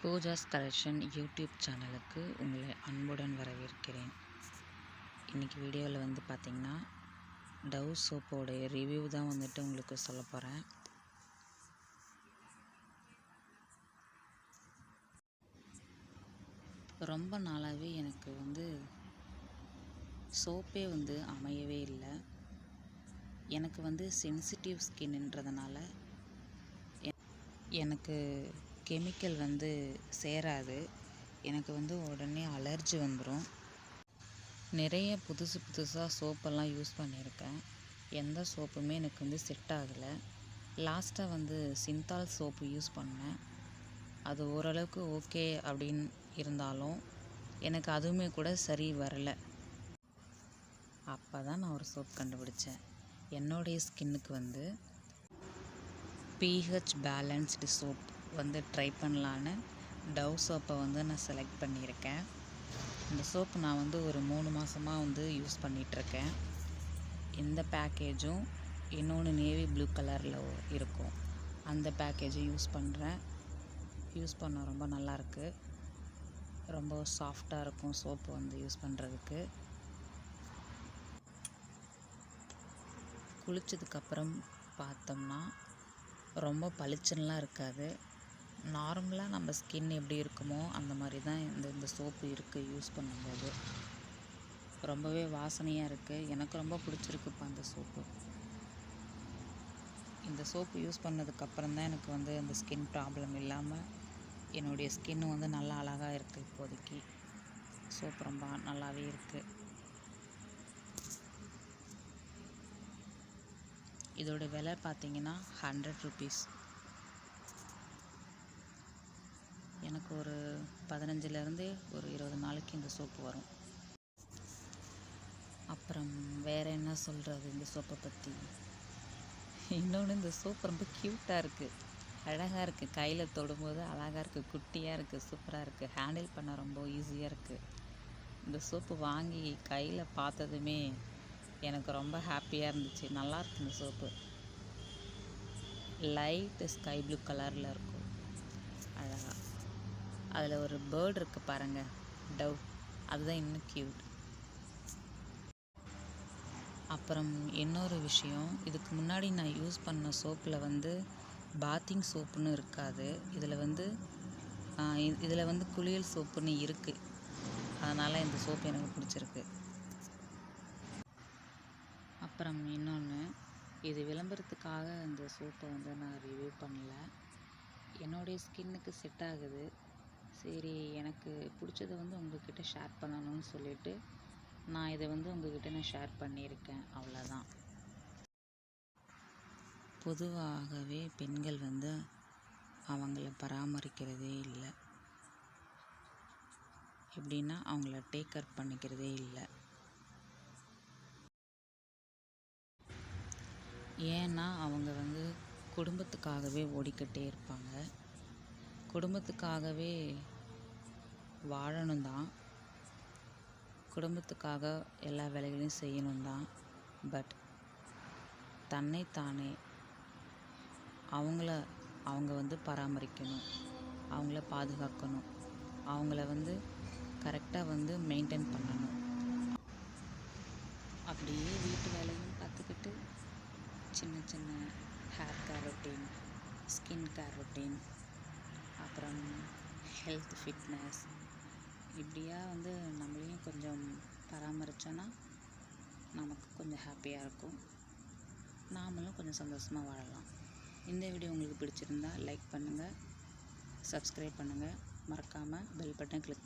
Pooja's collection YouTube சேனலுக்கு உங்களை அன்புடன் வரவேற்கிறேன். இன்றைக்கி வீடியோவில் வந்து பார்த்திங்கன்னா டவ் சோப்போடைய ரிவ்யூ தான் வந்துட்டு உங்களுக்கு சொல்ல போகிறேன். ரொம்ப நாளாகவே எனக்கு வந்து சோப்பே வந்து அமையவே இல்லை. எனக்கு வந்து சென்சிட்டிவ் ஸ்கின்ன்றதுனால எனக்கு கெமிக்கல் வந்து சேராது. எனக்கு வந்து உடனே அலர்ஜி வந்துடும். நிறைய புதுசாக சோப்பெல்லாம் யூஸ் பண்ணியிருக்கேன். எந்த சோப்புமே எனக்கு வந்து செட் ஆகலை. லாஸ்ட்டாக வந்து சிந்தால் சோப்பு யூஸ் பண்ணேன். அது ஓரளவுக்கு ஓகே அப்படின்னு இருந்தாலும் எனக்கு அதுவுமே கூட சரி வரலை. அப்போ தான் நான் ஒரு சோப் கண்டுபிடிச்சேன். என்னுடைய ஸ்கின்னுக்கு வந்து pH பேலன்ஸ்டு சோப் வந்து ட்ரை பண்ணலான்னு டவ் சோப்பை வந்து நான் செலக்ட் பண்ணியிருக்கேன். இந்த சோப்பு நான் வந்து ஒரு 3 மாதமாக வந்து யூஸ் பண்ணிகிட்ருக்கேன். இந்த பேக்கேஜும் இன்னொன்று நேவி ப்ளூ கலரில் இருக்கும், அந்த பேக்கேஜும் யூஸ் பண்ண ரொம்ப நல்லாயிருக்கு. ரொம்ப சாஃப்டாக இருக்கும் சோப்பு வந்து யூஸ் பண்ணுறதுக்கு. குளித்ததுக்கப்புறம் பார்த்தோம்னா ரொம்ப பளிச்சுன்னுலாம் இருக்காது. நார்மலாக நம்ம ஸ்கின் எப்படி இருக்குமோ அந்த மாதிரி தான் இந்த சோப்பு இருக்குது. யூஸ் பண்ணும்போது ரொம்பவே வாசனையாக இருக்குது. எனக்கு ரொம்ப பிடிச்சிருக்குப்பா அந்த சோப்பு. இந்த சோப்பு யூஸ் பண்ணதுக்கப்புறம் தான் எனக்கு வந்து அந்த ஸ்கின் ப்ராப்ளம் இல்லாமல் என்னுடைய ஸ்கின் வந்து நல்லா அழகாக இருக்குது. இப்போதைக்கு சோப்பு ரொம்ப நல்லாவே இருக்குது. இதோட விலை பார்த்திங்கன்னா 100 ருபீஸ். எனக்கு ஒரு 15லேருந்து ஒரு 20 நாளைக்கு இந்த சோப்பு வரும். அப்புறம் வேறு என்ன சொல்கிறது இந்த சோப்பை பற்றி? இன்னொன்று, இந்த சோப்பு ரொம்ப க்யூட்டாக இருக்குது, அழகாக இருக்குது. கையில் தொடும்போது அழகாக இருக்குது, குட்டியாக இருக்குது, சூப்பராக இருக்குது. ஹேண்டில் பண்ண ரொம்ப ஈஸியாக இருக்குது. இந்த சோப்பு வாங்கி கையில் பார்த்ததுமே எனக்கு ரொம்ப ஹாப்பியாக இருந்துச்சு. நல்லாயிருக்கு இந்த சோப்பு. லைட்டு ஸ்கை ப்ளூ கலரில் இருக்கும், அழகாக. அதில் ஒரு பேர்டு இருக்குது பாருங்கள், டவ், அதுதான் இன்னும் க்யூட். அப்புறம் இன்னொரு விஷயம், இதுக்கு முன்னாடி நான் யூஸ் பண்ண சோப்பில் வந்து பாத்திங் சோப்புன்னு இருக்காது. இதில் வந்து குளியல் சோப்புன்னு இருக்குது. அதனால் இந்த சோப்பு எனக்கு பிடிச்சிருக்கு. அப்புறம் இன்னொன்று, இது விளம்பரத்துக்காக இந்த சோப்பை வந்து நான் ரிவ்யூ பண்ணல. என்னுடைய ஸ்கின்னுக்கு செட் ஆகுது. சரி, எனக்கு பிடிச்சதை வந்து உங்கள்கிட்ட ஷேர் பண்ணணும்னு சொல்லிவிட்டு நான் இதை வந்து உங்கள்கிட்ட நான் ஷேர் பண்ணியிருக்கேன், அவ்வளோதான். பொதுவாகவே பெண்கள் வந்து அவங்கள பராமரிக்கிறதே இல்லை. எப்படின்னா அவங்கள டேக் கேர் பண்ணிக்கிறதே இல்லை. ஏன்னா அவங்க வந்து குடும்பத்துக்காகவே ஓடிக்கிட்டே இருப்பாங்க. குடும்பத்துக்காகவே வாழணும் தான், குடும்பத்துக்காக எல்லா வேலைகளையும் செய்யணும் தான். பட் தன்னைத்தானே அவங்க வந்து பராமரிக்கணும், அவங்கள பாதுகாக்கணும், அவங்கள வந்து கரெக்டாக வந்து மெயின்டைன் பண்ணணும். அப்படியே வீட்டு வேலையும் பார்த்துக்கிட்டு சின்ன சின்ன hair care routine, skin care routine, அப்புறம் ஹெல்த் ஃபிட்னஸ், இப்படியா வந்து நம்மளையும் கொஞ்சம் பராமரித்தோன்னா நமக்கு கொஞ்சம் ஹாப்பியாக இருக்கும். நாமளும் கொஞ்சம் சந்தோஷமாக வாழலாம். இந்த வீடியோ உங்களுக்கு பிடிச்சிருந்தா லைக் பண்ணுங்கள், சப்ஸ்கிரைப் பண்ணுங்கள், மறக்காமல் பெல் பட்டன் கிளிக்